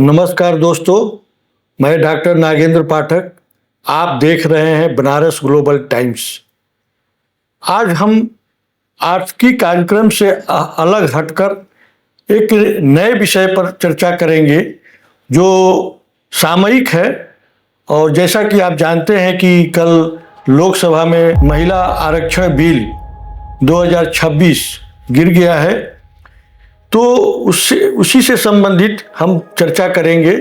नमस्कार दोस्तों, मैं डॉक्टर नागेंद्र पाठक। आप देख रहे हैं बनारस ग्लोबल टाइम्स। आज हम आज की कार्यक्रम से अलग हटकर एक नए विषय पर चर्चा करेंगे जो सामयिक है। और जैसा कि आप जानते हैं कि कल लोकसभा में महिला आरक्षण बिल 2026 गिर गया है, तो उसी से संबंधित हम चर्चा करेंगे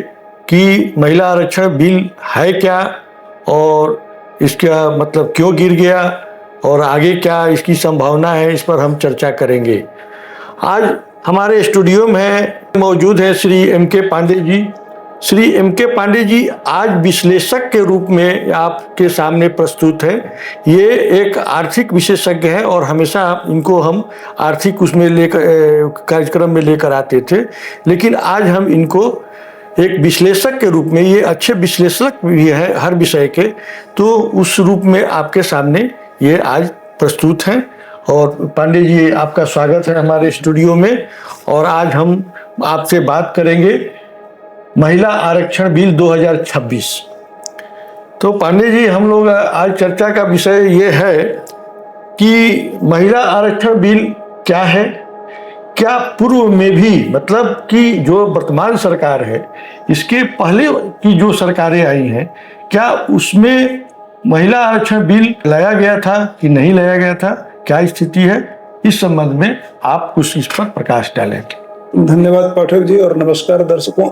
कि महिला आरक्षण बिल है क्या और इसका मतलब क्यों गिर गया और आगे क्या इसकी संभावना है, इस पर हम चर्चा करेंगे। आज हमारे स्टूडियो में मौजूद है श्री M.K. पांडे जी। श्री M.K. पांडे जी आज विश्लेषक के रूप में आपके सामने प्रस्तुत हैं। ये एक आर्थिक विशेषज्ञ हैं और हमेशा इनको हम आर्थिक कार्यक्रम में लेकर आते थे, लेकिन आज हम इनको एक विश्लेषक के रूप में, ये अच्छे विश्लेषक भी है हर विषय के, तो उस रूप में आपके सामने ये आज प्रस्तुत हैं। और पांडे जी, आपका स्वागत है हमारे स्टूडियो में। और आज हम आपसे बात करेंगे महिला आरक्षण बिल 2026। तो पांडे जी, हम लोग आज चर्चा का विषय ये है कि महिला आरक्षण बिल क्या है, क्या पूर्व में भी, मतलब कि जो वर्तमान सरकार है इसके पहले की जो सरकारें आई हैं, क्या उसमें महिला आरक्षण बिल लाया गया था कि नहीं लाया गया था, क्या स्थिति है, इस संबंध में आप कुछ इस पर प्रकाश डालें। धन्यवाद पाठक जी और नमस्कार दर्शकों।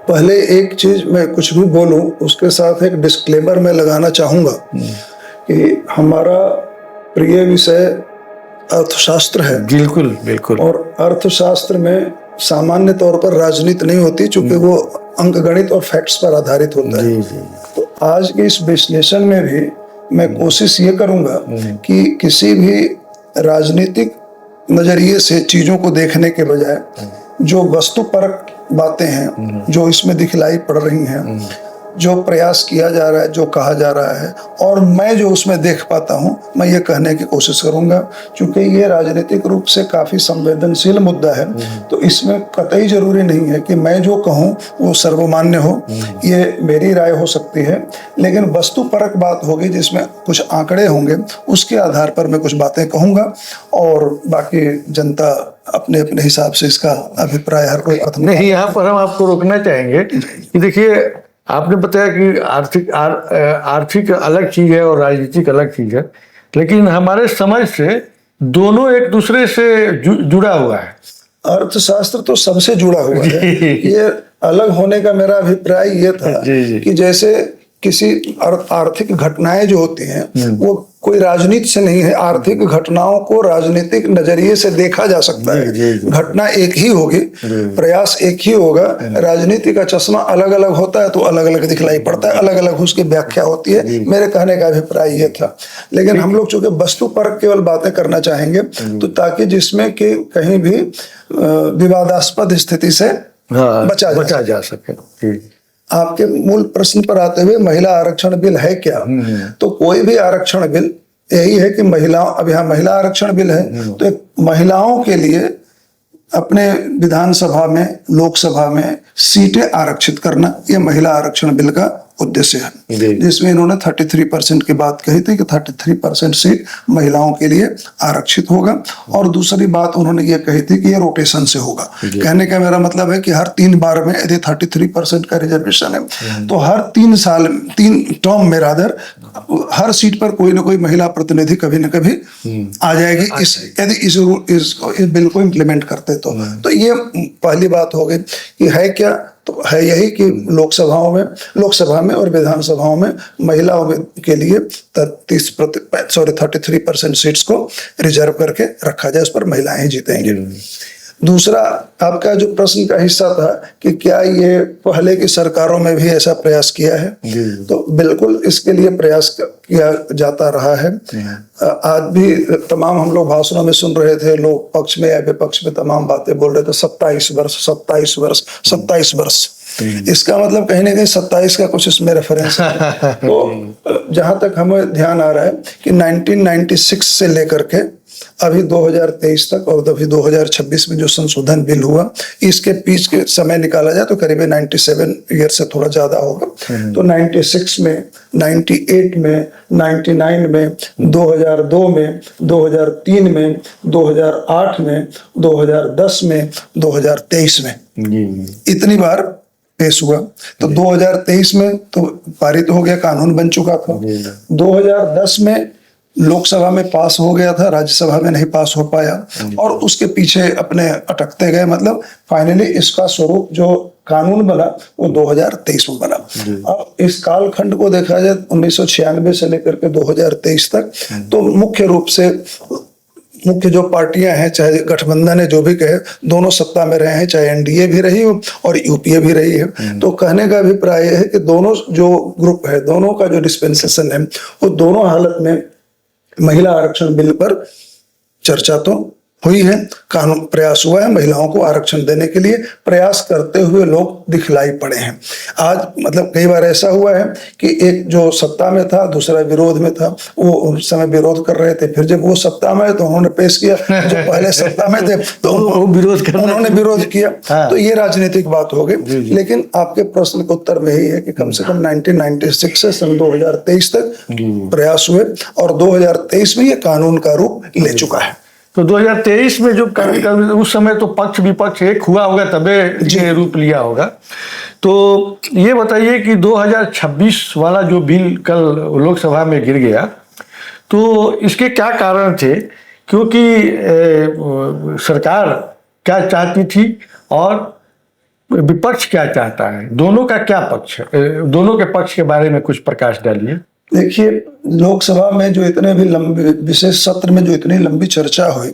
पहले एक चीज मैं कुछ भी बोलूं उसके साथ एक डिस्क्लेमर मैं लगाना चाहूंगा कि हमारा प्रिय विषय अर्थशास्त्र है। बिल्कुल बिल्कुल। और अर्थशास्त्र में सामान्य तौर पर राजनीति नहीं होती, चूंकि वो अंकगणित और फैक्ट्स पर आधारित होता है। तो आज के इस विश्लेषण में भी मैं कोशिश ये करूंगा कि किसी भी राजनीतिक नजरिए से चीजों को देखने के बजाय जो वस्तुपरक बातें हैं जो इसमें दिखलाई पड़ रही हैं, जो प्रयास किया जा रहा है, जो कहा जा रहा है, और मैं जो उसमें देख पाता हूं, मैं ये कहने की कोशिश करूंगा। क्योंकि ये राजनीतिक रूप से काफी संवेदनशील मुद्दा है, तो इसमें कतई जरूरी नहीं है कि मैं जो कहूं वो सर्वमान्य हो। ये मेरी राय हो सकती है, लेकिन वस्तुपरक बात होगी जिसमें कुछ आंकड़े होंगे, उसके आधार पर मैं कुछ बातें कहूंगा और बाकी जनता अपने अपने हिसाब से इसका अभिप्राय हर कोई नहीं। यहाँ पर हम आपको रोकना चाहेंगे कि देखिए, आपने बताया कि आर्थिक अलग चीज है और राजनीतिक अलग चीज है, लेकिन हमारे समझ से दोनों एक दूसरे से जुड़ा हुआ है। अर्थशास्त्र तो सबसे जुड़ा हुआ है। ये अलग होने का मेरा अभिप्राय ये था कि जैसे किसी आर्थिक घटनाएं जो होती हैं वो कोई राजनीति से नहीं है। आर्थिक घटनाओं को राजनीतिक नजरिए से देखा जा सकता है। घटना एक ही होगी, प्रयास एक ही होगा, राजनीति का चश्मा अलग अलग होता है तो अलग अलग दिखलाई पड़ता है, अलग अलग उसकी व्याख्या होती है। मेरे कहने का अभिप्राय ये था। लेकिन हम लोग चूंकि वस्तु पर केवल बातें करना चाहेंगे, तो ताकि जिसमें कि कहीं भी विवादास्पद स्थिति से बचा जा सके। आपके मूल प्रश्न पर आते हुए, महिला आरक्षण बिल है क्या? तो कोई भी आरक्षण बिल यही है कि महिलाओं, अब यहाँ महिला आरक्षण बिल है तो एक महिलाओं के लिए अपने विधानसभा में, लोकसभा में सीटें आरक्षित करना, ये महिला आरक्षण बिल का उद्देश्य है। जिसमें इन्होंने 33% की बात कही थी कि 33% सीट महिलाओं के लिए आरक्षित होगा। और दूसरी बात उन्होंने ये कही थी कि ये रोटेशन से होगा। कहने का मेरा मतलब है कि हर 3 बार में यदि 33% का रिजर्वेशन है तो हर 3 साल, 3 टर्म में रादर, हर सीट पर कोई ना कोई महिला प्रतिनिधि कभी न कभी आ जाएगी यदि इस बिल को इम्प्लीमेंट करते तो ये पहली बात हो गई कि है क्या। तो है यही कि लोकसभा में और विधानसभाओं में महिलाओं के लिए 33% सीट्स को रिजर्व करके रखा जाए, उस पर महिलाएं जीतेंगी। दूसरा, आपका जो प्रश्न का हिस्सा था कि क्या ये पहले की सरकारों में भी ऐसा प्रयास किया है, तो बिल्कुल इसके लिए प्रयास किया जाता रहा है। आज भी तमाम हम लोग भाषणों में सुन रहे थे, लोग पक्ष में या विपक्ष में तमाम बातें बोल रहे थे, 27 वर्ष। इसका मतलब कहीं ना कहीं 27 का कुछ इसमें रेफरेंस है। तो जहां तक हमें ध्यान आ रहा है कि 1996 से लेकर के अभी 2023 तक और अभी 2026 में जो संशोधन बिल हुआ, इसके बीच के समय निकाला जाए तो करीब 97 ईयर से थोड़ा ज्यादा होगा। तो 96 में, 98 में, 99 में, 2002 में, 2003 में, 2008 में, 2010 में, 2023 में इतनी बार पेश हुआ। तो 2023 में तो पारित हो गया, कानून बन चुका था। 2010 में लोकसभा में पास हो गया था, राज्यसभा में नहीं पास हो पाया और उसके पीछे अपने अटकते गए। मतलब फाइनली इसका स्वरूप जो कानून बना वो 2023 में बना। अब इस कालखंड को देखा जाए 1996 से लेकर के 2023 तक, तो मुख्य रूप से मुख्य जो पार्टियां हैं, चाहे गठबंधन है, जो भी कहे, दोनों सत्ता में रहे हैं, चाहे एनडीए भी रही हो और यूपीए भी रही है। तो कहने का अभिप्राय है कि दोनों जो ग्रुप है, दोनों का जो डिस्पेंसेशन है, वो दोनों हालत में महिला आरक्षण बिल पर चर्चा तो हुई है, कानून प्रयास हुआ है, महिलाओं को आरक्षण देने के लिए प्रयास करते हुए लोग दिखलाई पड़े हैं। आज मतलब कई बार ऐसा हुआ है कि एक जो सत्ता में था, दूसरा विरोध में था, वो उस समय विरोध कर रहे थे, फिर जब वो सत्ता में तो उन्होंने पेश किया, जो पहले सत्ता में थे तो उन्होंने विरोध किया। तो ये राजनीतिक बात हो गई। लेकिन आपके प्रश्न का उत्तर में ही है कि कम से कम 1996 से सन 2023 तक प्रयास हुए और 2023 में ये कानून का रूप ले चुका है। तो 2023 में जो उस समय तो पक्ष विपक्ष एक हुआ होगा, तबे ये रूप लिया होगा। तो ये बताइए कि 2026 वाला जो बिल कल लोकसभा में गिर गया, तो इसके क्या कारण थे? क्योंकि सरकार क्या चाहती थी और विपक्ष क्या चाहता है, दोनों का क्या पक्ष है? दोनों के पक्ष के बारे में कुछ प्रकाश डालिए। देखिए, लोकसभा में जो इतने भी लंबे विशेष सत्र में जो इतनी लंबी चर्चा हुई,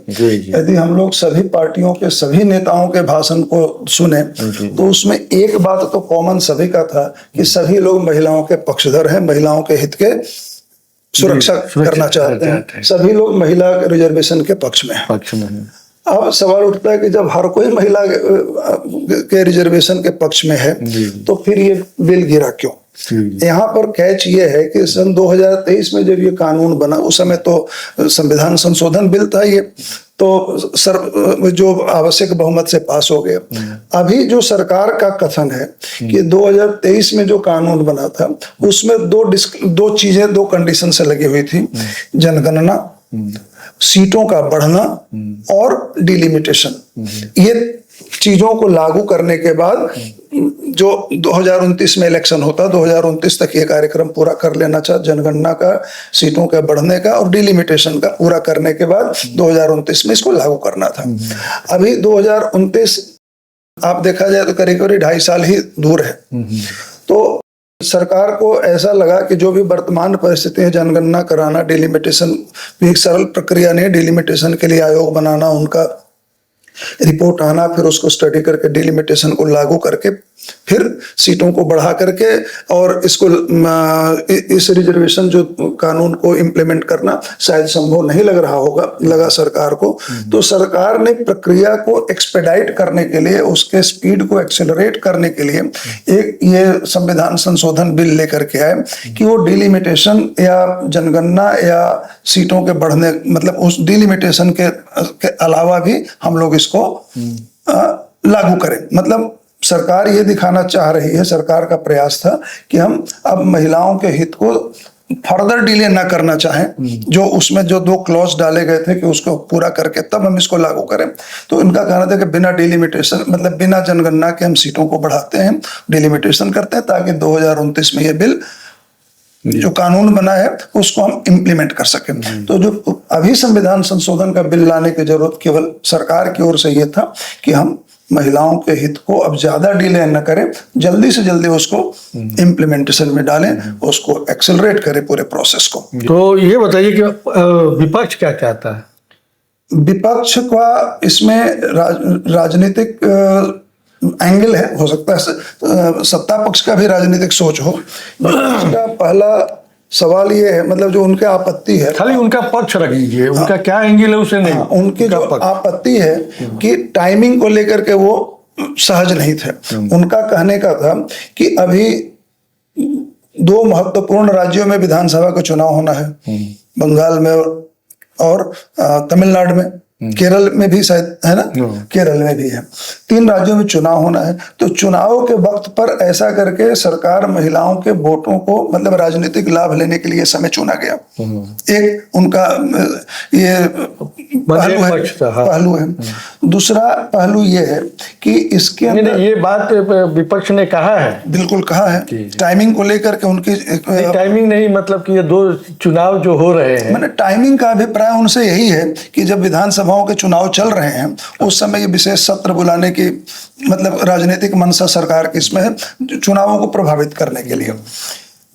यदि हम लोग सभी पार्टियों के सभी नेताओं के भाषण को सुने तो उसमें एक बात तो कॉमन सभी का था कि सभी लोग महिलाओं के पक्षधर हैं, महिलाओं के हित के सुरक्षा करना चाहते हैं, सभी लोग महिला रिजर्वेशन के पक्ष में हैं। अब सवाल उठता है कि जब हर कोई महिला के रिजर्वेशन के पक्ष में है तो फिर ये बिल गिरा क्यों? यहाँ पर कैच ये है कि सन 2023 में जब ये कानून बना, उस समय तो संविधान संशोधन बिल था ये, तो जो आवश्यक बहुमत से पास हो गया। अभी जो सरकार का कथन है कि 2023 में जो कानून बना था उसमें दो चीजें, दो कंडीशन से लगी हुई थी, जनगणना, सीटों का बढ़ना और डिलिमिटेशन। ये चीजों को लागू करने के बाद जो 2029 में इलेक्शन होता, 2029 तक ये कार्यक्रम पूरा कर लेना चाहिए, जनगणना का, सीटों के बढ़ने का और डिलिमिटेशन का पूरा करने के बाद 2029 में इसको लागू करना था। अभी 2029 आप देखा जाए तो करीब 2.5 साल ही दूर है। तो सरकार को ऐसा लगा कि जो भी वर्तमान परिस्थिति है, जनगणना कराना, डिलिमिटेशन भी एक सरल प्रक्रिया नहीं, डिलिमिटेशन के लिए आयोग बनाना, उनका रिपोर्ट आना, फिर उसको स्टडी करके डिलिमिटेशन को लागू करके फिर सीटों को बढ़ा करके और इसको इस रिजर्वेशन जो कानून को इम्प्लीमेंट करना शायद संभव नहीं लगा सरकार को। तो सरकार ने प्रक्रिया को एक्सपेडाइट करने के लिए, उसके स्पीड को एक्सेलरेट करने के लिए एक ये संविधान संशोधन बिल लेकर के आए कि वो डिलिमिटेशन या जनगणना या सीटों के बढ़ने, मतलब उस डिलिमिटेशन के अलावा भी हम लोग इसको लागू करें। मतलब सरकार ये दिखाना चाह रही है, सरकार का प्रयास था कि हम अब महिलाओं के हित को फर्दर डिले ना करना चाहें, जो उसमें जो 2 क्लॉज डाले गए थे कि उसको पूरा करके तब हम इसको लागू करें। तो इनका कहना था कि बिना डिलिमिटेशन, मतलब बिना जनगणना के हम सीटों को बढ़ाते हैं, डिलिमिटेशन करते हैं, ताकि 2029 में ये बिल जो कानून बना है उसको हम इम्प्लीमेंट कर सकें। तो जो अभी संविधान संशोधन का बिल लाने की जरूरत केवल सरकार की ओर से ये था कि हम महिलाओं के हित को अब ज्यादा डिले न करें, जल्दी से जल्दी उसको इम्प्लीमेंटेशन में डालें, उसको एक्सेलरेट करें पूरे प्रोसेस को। तो ये बताइए कि विपक्ष क्या चाहता है? विपक्ष का इसमें राजनीतिक एंगल है, हो सकता है सत्ता पक्ष का भी राजनीतिक सोच हो। इसका पहला सवाल ये है, मतलब जो उनके आपत्ति है, खाली उनका पक्ष रख लीजिए, उनका क्या एंगल है उसे नहीं। उनकी जो आपत्ति है कि टाइमिंग को लेकर के वो सहज नहीं थे। उनका कहने का था कि अभी 2 महत्वपूर्ण राज्यों में विधानसभा का चुनाव होना है, बंगाल में और और तमिलनाडु में, केरल में भी शायद है ना, केरल में भी है। 3 राज्यों में चुनाव होना है। तो चुनाव के वक्त पर ऐसा करके सरकार महिलाओं के वोटों को मतलब राजनीतिक लाभ लेने के लिए समय चुना गया। एक उनका ये पहलू है। दूसरा पहलू ये है कि इसके अंदर ये बात विपक्ष ने कहा है, बिल्कुल कहा है, टाइमिंग को लेकर के उनकी टाइमिंग नहीं, मतलब कि ये 2 चुनाव जो हो रहे हैं, मैंने टाइमिंग का अभिप्राय उनसे यही है कि जब विधानसभाओं के चुनाव चल रहे हैं उस समय ये विशेष सत्र बुलाने की मतलब राजनीतिक मंशा सरकार की इसमें है, चुनावों को प्रभावित करने के लिए।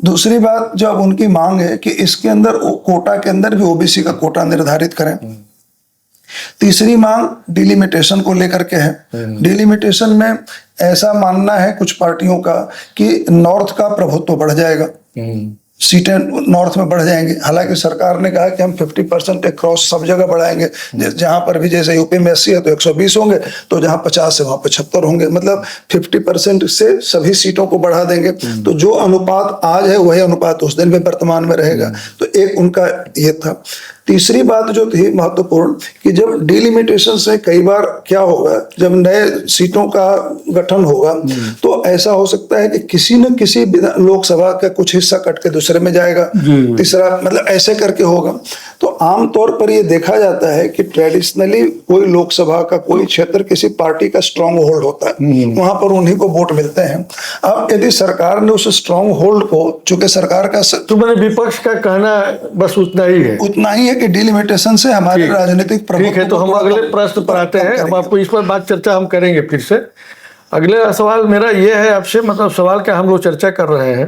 दूसरी बात जो अब उनकी मांग है कि इसके अंदर कोटा के अंदर भी ओबीसी का कोटा निर्धारित करें। तीसरी मांग डिलिमिटेशन को लेकर के है। डिलिमिटेशन में ऐसा मानना है कुछ पार्टियों का कि नॉर्थ का प्रभुत्व बढ़ जाएगा, सीटें नॉर्थ में बढ़ जाएंगी। हालांकि सरकार ने कहा कि हम 50% अक्रॉस सब जगह बढ़ाएंगे, जहां पर भी जैसे यूपी में 80 है तो 120 होंगे, तो जहां 50 है वहां 75 होंगे, मतलब 50% से सभी सीटों को बढ़ा देंगे। तो जो अनुपात आज है वही अनुपात उस दिन भी वर्तमान में रहेगा। तो एक उनका ये था। तीसरी बात जो थी महत्वपूर्ण कि जब डिलिमिटेशन से कई बार क्या होगा, जब नए सीटों का गठन होगा तो ऐसा हो सकता है कि किसी न किसी लोकसभा का कुछ हिस्सा कट के दूसरे में जाएगा, तीसरा मतलब ऐसे करके होगा। तो आमतौर पर ये देखा जाता है कि ट्रेडिशनली कोई लोकसभा का कोई क्षेत्र किसी पार्टी का स्ट्रांग होल्ड होता है, वहां पर उन्हीं को वोट मिलते हैं। अब यदि सरकार ने उस स्ट्रांग होल्ड को, चूंकि सरकार का तो मैंने विपक्ष का कहना बस उतना ही है कि डिलिमिटेशन से हमारे राजनीतिक प्रभुत्व। ठीक है, तो हम अगले प्रश्न पर आते हैं। हम आपको इस पर बात चर्चा हम करेंगे फिर से। अगले सवाल मेरा ये है आपसे, मतलब सवाल क्या हम लोग चर्चा कर रहे हैं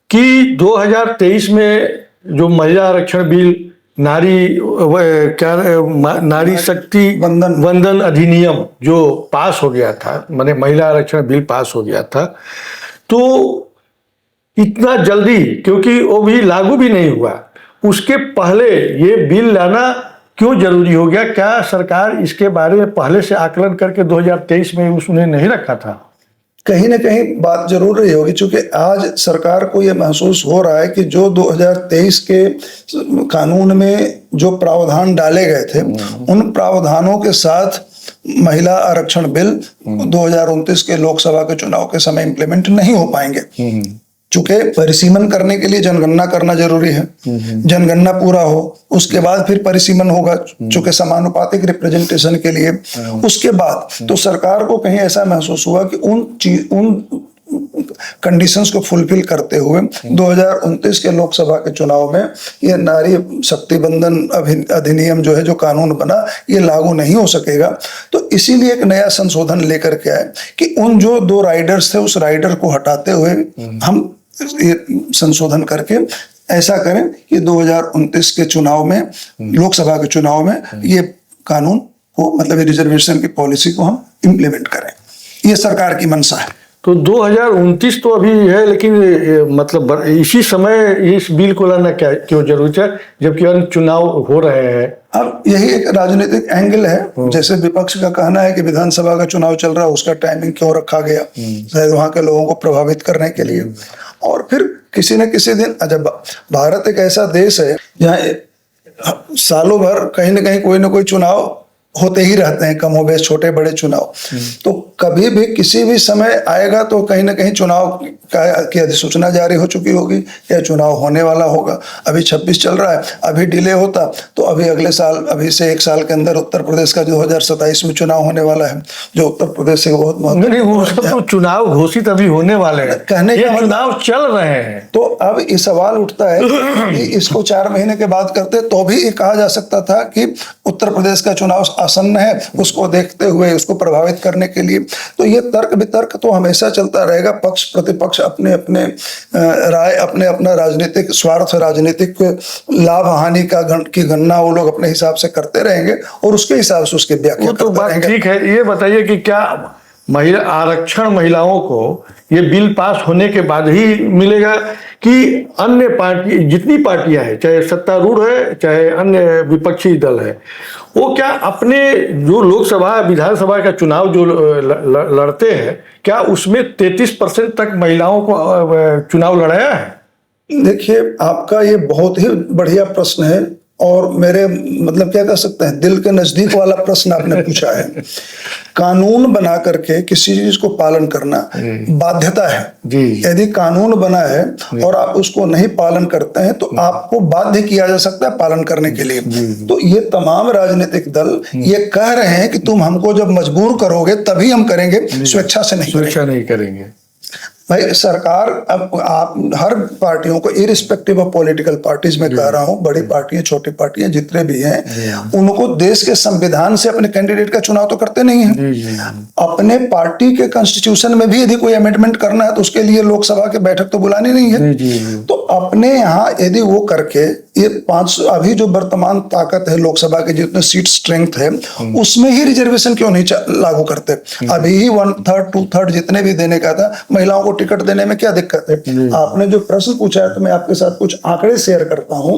कि 2023 में जो महिला आरक्षण बिल, नारी शक्ति वंदन अधिनियम जो पास हो गया था, माने महिला आरक्षण बिल पास हो गया था, तो इतना जल्दी क्योंकि वो भी लागू भी नहीं हुआ, उसके पहले ये बिल लाना क्यों जरूरी हो गया? क्या सरकार इसके बारे में पहले से आकलन करके 2023 में उसने नहीं रखा था? कहीं ना कहीं बात जरूर रही होगी, क्योंकि आज सरकार को यह महसूस हो रहा है कि जो 2023 के कानून में जो प्रावधान डाले गए थे उन प्रावधानों के साथ महिला आरक्षण बिल 2029 के लोकसभा के चुनाव के समय इंप्लीमेंट नहीं हो पाएंगे। चूंकि परिसीमन करने के लिए जनगणना करना जरूरी है, जनगणना पूरा हो उसके बाद फिर परिसीमन होगा, चूंकि समानुपातिक रिप्रेजेंटेशन के लिए। उसके बाद तो सरकार को कहीं ऐसा महसूस हुआ कि उन कंडीशंस को फुलफिल करते हुए 2029 के लोकसभा के चुनाव में ये नारी शक्ति बंधन अधिनियम जो है, जो कानून बना, ये लागू नहीं हो सकेगा। तो इसीलिए एक नया संशोधन लेकर के आए कि उन जो 2 राइडर्स थे उस राइडर को हटाते हुए हम ये संशोधन करके ऐसा करें कि 2029 के चुनाव में, लोकसभा के चुनाव में ये कानून को मतलब रिजर्वेशन की पॉलिसी को हम इम्प्लीमेंट करें। ये सरकार की मंशा है। तो 2029 तो अभी है, लेकिन मतलब इसी समय इस बिल को लाना क्यों जरूरी है जबकि अन्य चुनाव हो रहे हैं? अब यही एक राजनीतिक एंगल है। जैसे विपक्ष का कहना है कि विधानसभा का चुनाव चल रहा है, उसका टाइमिंग क्यों रखा गया, शायद वहां के लोगों को प्रभावित करने के लिए। और फिर किसी न किसी दिन, जब भारत एक ऐसा देश है जहाँ सालों भर कहीं ना कहीं कोई ना कोई चुनाव होते ही रहते हैं, कम हो बेश छोटे बड़े चुनाव, तो कभी भी किसी भी समय आएगा तो कहीं ना कहीं चुनाव की अधिसूचना जारी हो चुकी होगी या चुनाव होने वाला होगा। अभी 26 चल रहा है, अभी डिले होता तो अभी अगले साल, अभी से 1 साल के अंदर उत्तर प्रदेश का 2027 में चुनाव होने वाला है, जो उत्तर प्रदेश से बहुत महत्वपूर्ण। तो चुनाव घोषित अभी होने वाले हैं, कहने का चुनाव चल रहे हैं। तो अब ये सवाल उठता है कि इसको 4 महीने के बाद करते तो भी ये कहा जा सकता था कि उत्तर प्रदेश का चुनाव आसन्न है, उसको देखते हुए उसको प्रभावित करने के लिए। तो ये तर्क वितर्क तो हमेशा चलता रहेगा। पक्ष प्रतिपक्ष अपने अपने राय, अपने अपना राजनीतिक स्वार्थ, राजनीतिक लाभ हानि की गणना वो लोग अपने हिसाब से करते रहेंगे और उसके हिसाब से उसके व्याख्या तो बात ठीक है। ये बताइए कि क्या महिला आरक्षण महिलाओं को ये बिल पास होने के बाद ही मिलेगा कि अन्य पार्टी, जितनी पार्टियां हैं, चाहे सत्तारूढ़ है चाहे अन्य विपक्षी दल है, वो क्या अपने जो लोकसभा विधानसभा का चुनाव जो लड़ते हैं, क्या उसमें 33% तक महिलाओं को चुनाव लड़ाया है? देखिए, आपका ये बहुत ही बढ़िया प्रश्न है और मेरे मतलब क्या कह सकते हैं दिल के नजदीक वाला प्रश्न आपने पूछा है। कानून बना करके किसी चीज को पालन करना बाध्यता है। यदि कानून बना है और आप उसको नहीं पालन करते हैं तो आपको बाध्य किया जा सकता है पालन करने के लिए। तो ये तमाम राजनीतिक दल ये कह रहे हैं कि तुम हमको जब मजबूर करोगे तभी हम करेंगे, स्वेच्छा से नहीं करेंगे। भाई सरकार, अब आप हर पार्टियों को इरिस्पेक्टिव ऑफ पॉलिटिकल पार्टीज में कह रहा हूं, बड़ी पार्टियां छोटी पार्टियां जितने भी हैं उनको देश के संविधान से अपने कैंडिडेट का चुनाव तो करते नहीं हैं। अपने पार्टी के कॉन्स्टिट्यूशन में भी यदि कोई अमेंडमेंट करना है तो उसके लिए लोकसभा की बैठक तो बुलानी नहीं है। तो अपने यहाँ यदि वो करके ये 500 अभी जो वर्तमान ताकत है लोकसभा के जितने सीट स्ट्रेंथ है उसमें ही रिजर्वेशन क्यों नहीं लागू करते? अभी ही 1/3 2/3 जितने भी देने का था, महिलाओं को टिकट देने में क्या दिक्कत है? आपने जो प्रश्न पूछा है तो मैं आपके साथ कुछ आंकड़े शेयर करता हूं।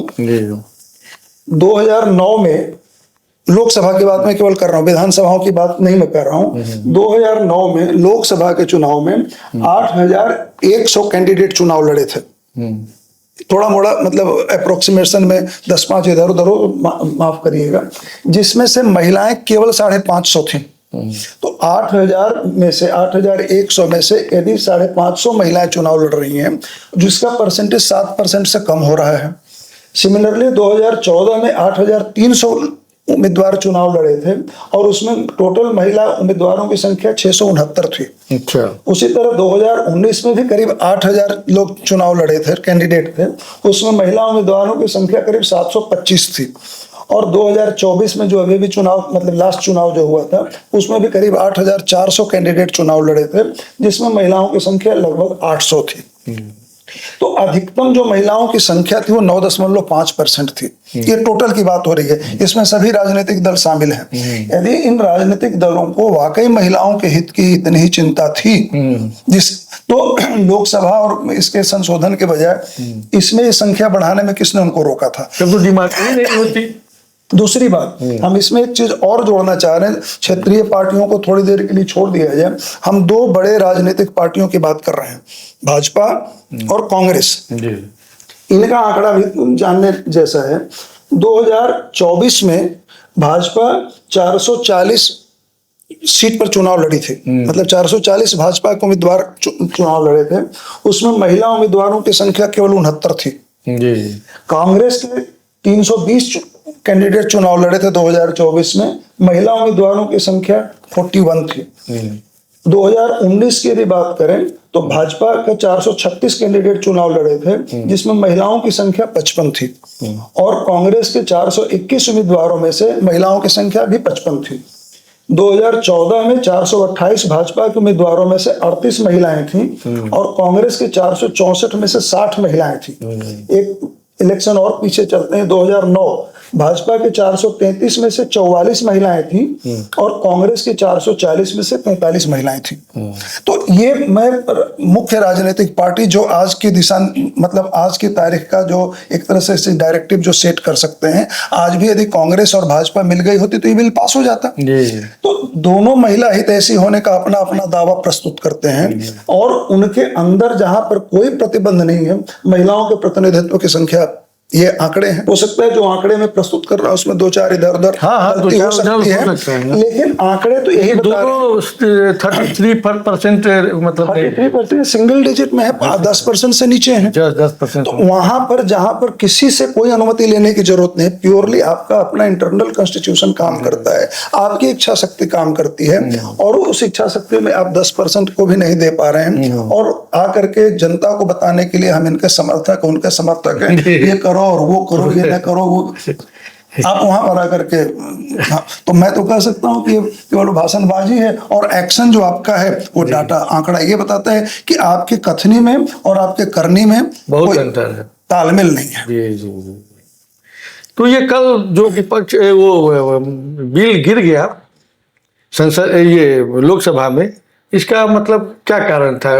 2009 में लोकसभा की बात मैं केवल कर रहा हूं, विधानसभाओं की बात नहीं मैं कर रहा हूं। 2009 में लोकसभा के चुनाव में 8100 कैंडिडेट चुनाव लड़े थे। थोड़ा मोड़ा मतलब अप्रोक्सीमेशन में 10-5 इधर उधर माफ करिएगा, जिसमें से महिलाएं केवल 550 थी। तो 8000 में से 8100 में से यदि 550 महिलाएं चुनाव लड़ रही हैं, जिसका परसेंटेज 7% से कम हो रहा है। सिमिलरली 2014 में 8300 उम्मीदवार चुनाव लड़े थे और उसमें टोटल महिला उम्मीदवारों की संख्या 669 थी। अच्छा। उसी तरह 2019 में भी करीब 8000 लोग चुनाव लड़े थे, कैंडिडेट थे, उसमें महिला उम्मीदवारों की संख्या करीब 725 थी। और 2024 में जो अभी भी चुनाव मतलब लास्ट चुनाव जो हुआ था उसमें भी करीब 8400 कैंडिडेट चुनाव लड़े थे, जिसमें महिलाओं की संख्या लगभग 800 थी। तो अधिकतम जो महिलाओं की संख्या थी वो 9.5% थी। ये टोटल की बात हो रही है, इसमें सभी राजनीतिक दल शामिल हैं। यदि इन राजनीतिक दलों को वाकई महिलाओं के हित की इतनी ही चिंता थी तो लोकसभा और इसके संशोधन के बजाय इसमें ये संख्या बढ़ाने में किसने उनको रोका था? तो दिमाग नहीं होती। दूसरी बात, हम इसमें एक चीज और जोड़ना चाह रहे हैं, क्षेत्रीय पार्टियों को थोड़ी देर के लिए छोड़ दिया जाए। हम 2 बड़े राजनीतिक पार्टियों की बात कर रहे हैं, भाजपा और कांग्रेस। इनका आंकड़ा भी जानने जैसा है। 2024 में भाजपा 440 सीट पर चुनाव लड़ी थी, मतलब 440 भाजपा के उम्मीदवार चुनाव लड़े थे, उसमें महिला उम्मीदवारों की संख्या केवल 69 थी। कांग्रेस के 320 कैंडिडेट चुनाव लड़े थे 2024 में, महिला उम्मीदवारों की संख्या 41 थी। 2019 की यदि बात करें तो भाजपा के 436 कैंडिडेट चुनाव लड़े थे, जिसमें महिलाओं की संख्या 55 थी, और कांग्रेस के 421 उम्मीदवारों में से महिलाओं की संख्या भी 55 थी। 2014 में 428 भाजपा के उम्मीदवारों में से 38 महिलाएं थीं और कांग्रेस के 464 में से 60 महिलाएं थी। एक इलेक्शन और पीछे चलते हैं, 2009 भाजपा के 433 में से 44 महिलाएं थी और कांग्रेस के 440 में से 45 महिलाएं थी। तो ये मैं मुख्य राजनीतिक पार्टी जो आज की दिशा मतलब आज की तारीख का जो एक तरह से डायरेक्टिव जो सेट कर सकते हैं, आज भी यदि कांग्रेस और भाजपा मिल गई होती तो ये बिल पास हो जाता। तो दोनों महिला हितैषी होने का अपना अपना दावा प्रस्तुत करते हैं और उनके अंदर जहां पर कोई प्रतिबंध नहीं है, महिलाओं के प्रतिनिधित्व की संख्या, ये आंकड़े हैं। हो सकता है जो आंकड़े में प्रस्तुत कर रहा हूं उसमें 2-4 इधर उधर गलती हो सकती है, लेकिन आंकड़े तो यही बता रहे हैं। 33% मतलब 33% सिंगल डिजिट में है, 10% से नीचे है। 10%। तो वहां पर जहां पर किसी से कोई अनुमति लेने की जरूरत नहीं, प्योरली आपका अपना इंटरनल कॉन्स्टिट्यूशन काम करता है, आपकी इच्छा शक्ति काम करती है, और उस इच्छा शक्ति में आप 10% को भी नहीं दे पा रहे हैं और आकर के जनता को बताने के लिए हम इनके समर्थक उनके समर्थक हैं, ये करो और वो करो, ये न करो वो, आप वहां पर आकर के। हाँ, तो मैं तो कह सकता हूं कि ये केवल भाषणबाजी है और एक्शन जो आपका है वो डाटा आंकड़ा ये बताता है कि आपके कथनी में और आपके करनी में बहुत अंतर है, तालमेल नहीं है। जी। तो ये कल जो विपक्ष वो बिल गिर गया संसद ये लोकसभा में, इसका मतलब क्या कारण था?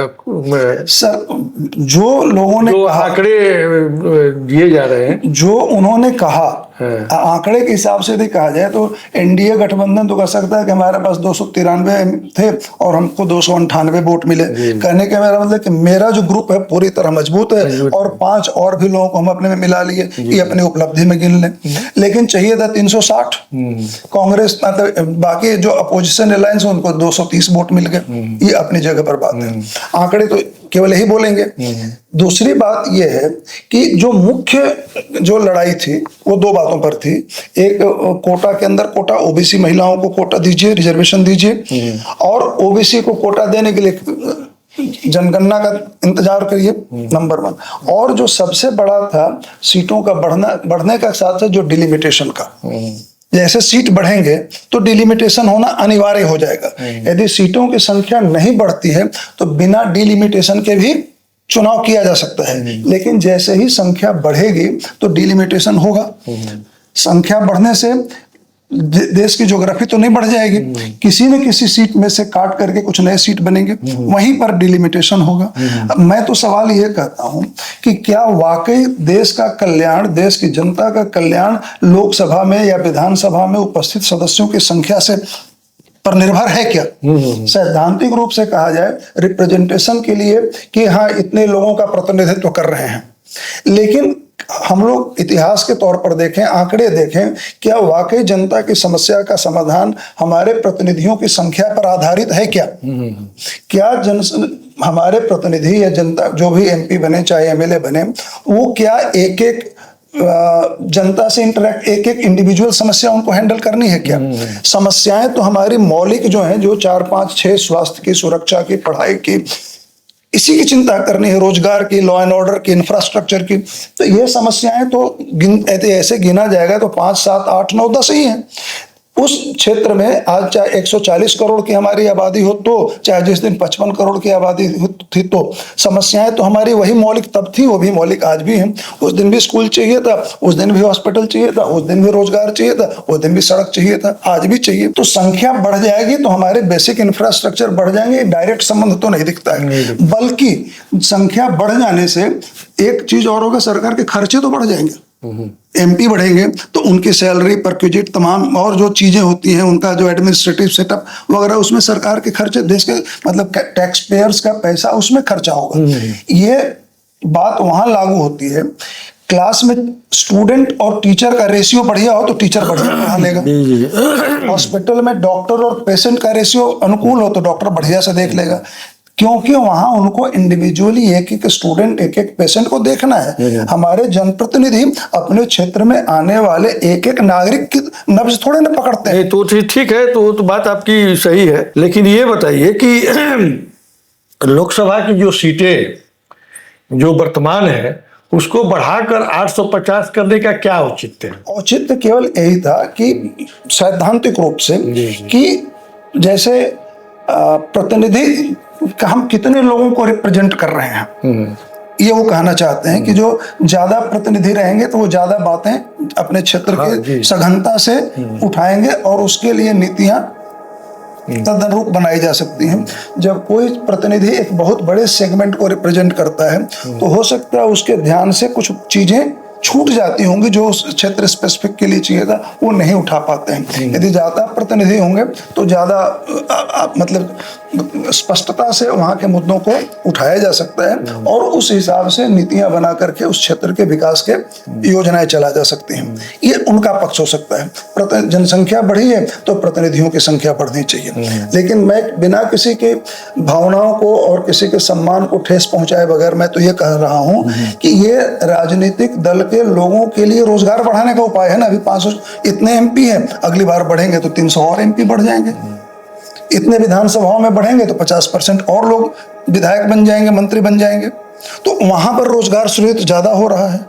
सर, जो लोगों ने जो आंकड़े दिए जा रहे हैं, जो उन्होंने कहा, आंकड़े के हिसाब से यदि कहा जाए तो एनडीए गठबंधन तो कर सकता है कि हमारे पास 293 थे और हमको 298 वोट मिले। कहने का मेरा मतलब कि मेरा जो ग्रुप है पूरी तरह मजबूत है और 5 और भी लोगों को हम अपने में मिला लिए, ये अपनी उपलब्धि में गिन लें। लेकिन चाहिए था 360, कांग्रेस मतलब बाकी जो अपोजिशन अलायंस उनको 230 वोट मिल गए। ये अपनी जगह पर बात है, आंकड़े तो केवल यही बोलेंगे। दूसरी बात यह है कि जो मुख्य जो लड़ाई थी वो 2 बातों पर थी। एक, कोटा के अंदर कोटा, ओबीसी महिलाओं को कोटा दीजिए, रिजर्वेशन दीजिए, और ओबीसी को कोटा देने के लिए जनगणना का इंतजार करिए, नंबर 1। और जो सबसे बड़ा था सीटों का बढ़ने का साथ साथ जो डिलिमिटेशन का, जैसे सीट बढ़ेंगे तो डिलिमिटेशन होना अनिवार्य हो जाएगा। यदि सीटों की संख्या नहीं बढ़ती है तो बिना डिलिमिटेशन के भी चुनाव किया जा सकता है, लेकिन जैसे ही संख्या बढ़ेगी तो डिलिमिटेशन होगा। संख्या बढ़ने से देश की ज्योग्राफी तो नहीं बढ़ जाएगी, किसी न किसी सीट में से काट करके कुछ नए सीट बनेंगे, वहीं पर डिलिमिटेशन होगा। मैं तो सवाल ये कहता हूं कि क्या वाकई देश का कल्याण, देश की जनता का कल्याण लोकसभा में या विधानसभा में उपस्थित सदस्यों की संख्या से पर निर्भर है क्या? सैद्धांतिक रूप से कहा जाए रिप्रेजेंटेशन के लिए कि हाँ इतने लोगों का प्रतिनिधित्व कर रहे हैं, लेकिन हम लोग इतिहास के तौर पर देखें, आंकड़े देखें, क्या वाकई जनता की समस्या का समाधान हमारे प्रतिनिधियों की संख्या पर आधारित है क्या? क्या हमारे प्रतिनिधि या जनता जो भी एमपी बने चाहे एमएलए बने, वो क्या एक एक जनता से इंटरेक्ट, एक एक इंडिविजुअल समस्या उनको हैंडल करनी है क्या? समस्याएं तो हमारी मौलिक जो हैं, जो 4, 5, 6 स्वास्थ्य की, सुरक्षा की, पढ़ाई की, इसी की चिंता करनी है, रोजगार की, लॉ एंड ऑर्डर की, इंफ्रास्ट्रक्चर की। तो ये समस्याएं तो ऐसे गिना जाएगा तो 5, 7, 8, 9, 10 ही हैं। उस क्षेत्र में आज चाहे 140 करोड़ की हमारी आबादी हो तो, चाहे जिस दिन 55 करोड़ की आबादी थी, तो समस्याएं तो हमारी वही मौलिक तब थी, वो भी मौलिक आज भी हैं। उस दिन भी स्कूल चाहिए था, उस दिन भी हॉस्पिटल चाहिए था, उस दिन भी रोजगार चाहिए था, उस दिन भी सड़क चाहिए था, आज भी चाहिए। तो संख्या बढ़ जाएगी तो हमारे बेसिक इंफ्रास्ट्रक्चर बढ़ जाएंगे, डायरेक्ट संबंध तो नहीं दिखता है, बल्कि संख्या बढ़ जाने से एक चीज और होगा, सरकार के खर्चे तो बढ़ जाएंगे। एमपी बढ़ेंगे तो उनकी सैलरी, परक्विजिट, तमाम और जो चीजें होती हैं, उनका जो एडमिनिस्ट्रेटिव सेटअप वगैरह, उसमें सरकार के खर्चे, देश के मतलब टैक्स पेयर्स का पैसा उसमें खर्चा होगा। ये बात वहां लागू होती है। क्लास में स्टूडेंट और टीचर का रेशियो बढ़िया हो तो टीचर बढ़िया पढ़ा लेगा। हॉस्पिटल में डॉक्टर और पेशेंट का रेशियो अनुकूल हो तो डॉक्टर बढ़िया से देख लेगा, क्योंकि वहां उनको इंडिविजुअली एक एक स्टूडेंट, एक एक पेशेंट को देखना है। हमारे जनप्रतिनिधि अपने क्षेत्र में आने वाले एक एक नागरिक की नब्ज थोड़े ना पकड़ते हैं। तो ठीक है, तो बात आपकी सही है, लेकिन ये बताइए कि लोकसभा की जो सीटें जो वर्तमान है उसको बढ़ाकर 850 करने का क्या औचित्य है? औचित्य केवल यही था कि सैद्धांतिक रूप से कि जैसे प्रतिनिधि हम कितने लोगों को रिप्रेजेंट कर रहे हैं, ये वो कहना चाहते हैं कि जो ज्यादा प्रतिनिधि रहेंगे तो वो ज्यादा बातें अपने क्षेत्र के सघनता से उठाएंगे और उसके लिए नीतियां तदनुरूप बनाई जा सकती हैं। जब कोई प्रतिनिधि एक बहुत बड़े सेगमेंट को रिप्रेजेंट करता है तो हो सकता है उसके ध्यान से कुछ चीजें छूट जाती होंगी जो उस क्षेत्र स्पेसिफिक के लिए चाहिए था, वो नहीं उठा पाते हैं। यदि ज्यादा प्रतिनिधि होंगे तो ज्यादा मतलब स्पष्टता से वहां के मुद्दों को उठाया जा सकता है और उस हिसाब से नीतियां बना करके उस क्षेत्र के विकास के योजनाएं चला जा सकती हैं। ये उनका पक्ष हो सकता है। जनसंख्या बढ़ी है तो प्रतिनिधियों की संख्या बढ़नी चाहिए, लेकिन मैं बिना किसी के भावनाओं को और किसी के सम्मान को ठेस पहुंचाए बगैर मैं तो ये कह रहा हूं कि ये राजनीतिक दल के लोगों के लिए रोजगार बढ़ाने का उपाय है ना। अभी 500 इतने एमपी हैं, अगली बार बढ़ेंगे तो 300 और एमपी बढ़ जाएंगे। इतने विधानसभाओं में बढ़ेंगे तो 50% और लोग विधायक बन जाएंगे, मंत्री बन जाएंगे, तो वहां पर रोजगार सृजित ज्यादा हो रहा है।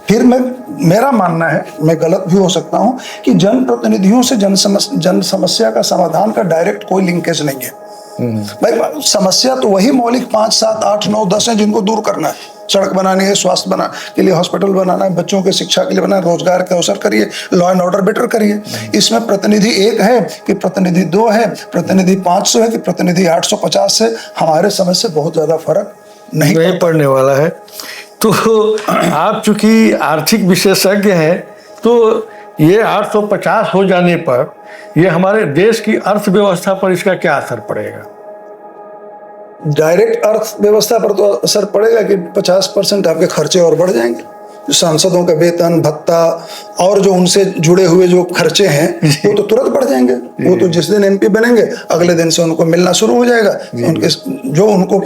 फिर मेरा मानना है, मैं गलत भी हो सकता हूं, कि जनप्रतिनिधियों से जन समस्या का समाधान का डायरेक्ट कोई लिंकेज नहीं है। भाई समस्या तो वही मौलिक 5, 7, 8, 9, 10 है जिनको दूर करना है। सड़क बनानी है, स्वास्थ्य बना के लिए हॉस्पिटल बनाना है, बच्चों की शिक्षा के लिए बनाना है, रोजगार के अवसर करिए, लॉ एंड ऑर्डर बेटर करिए। इसमें प्रतिनिधि 1 है कि प्रतिनिधि 2 है, प्रतिनिधि 500 है कि प्रतिनिधि 850 से हमारे समझ से बहुत ज्यादा फर्क नहीं पड़ने वाला है। तो आप चूंकि आर्थिक विशेषज्ञ हैं, तो ये 850 हो जाने पर ये हमारे देश की अर्थव्यवस्था पर इसका क्या असर पड़ेगा? डायरेक्ट अर्थव्यवस्था पर तो असर पड़ेगा कि 50% आपके खर्चे और बढ़ जाएंगे। सांसदों का वेतन भत्ता और जो उनसे जुड़े हुए जो खर्चे हैं वो तो तुरंत बढ़ जाएंगे। वो तो जिस दिन एमपी बनेंगे अगले दिन से उनको मिलना शुरू हो जाएगा। उनके जो उनको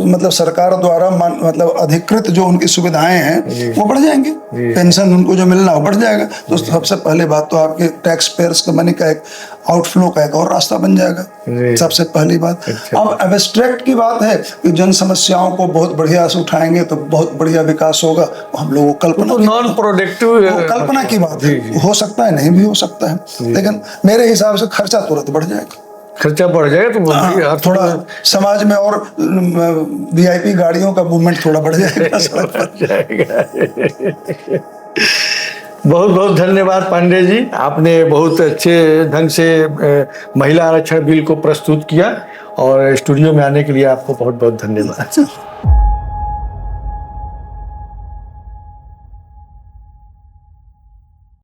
मतलब सरकार द्वारा मतलब अधिकृत जो उनकी सुविधाएं हैं वो बढ़ जाएंगी। पेंशन उनको जो मिलना वो बढ़ जाएगा। तो सबसे पहली बात तो आपके टैक्स पेयर्स का मनी का एक आउटफ्लो का एक और रास्ता बन जाएगा, सबसे पहली बात। अब एब्स्ट्रैक्ट की बात है कि जन समस्याओं को बहुत बढ़िया से उठाएंगे तो बहुत बढ़िया विकास होगा। हम लोगों को कल्पना नॉन प्रोडक्टिव कल्पना की बात है, हो सकता है, नहीं भी हो सकता है, लेकिन मेरे हिसाब से खर्चा तुरंत बढ़ जाएगा। खर्चा बढ़ जाएगा तो थोड़ा समाज में और वीआईपी गाड़ियों का मूवमेंट थोड़ा बढ़ जाएगा। बहुत बहुत धन्यवाद पांडे जी, आपने बहुत अच्छे ढंग से महिला आरक्षण बिल को प्रस्तुत किया और स्टूडियो में आने के लिए आपको बहुत बहुत धन्यवाद।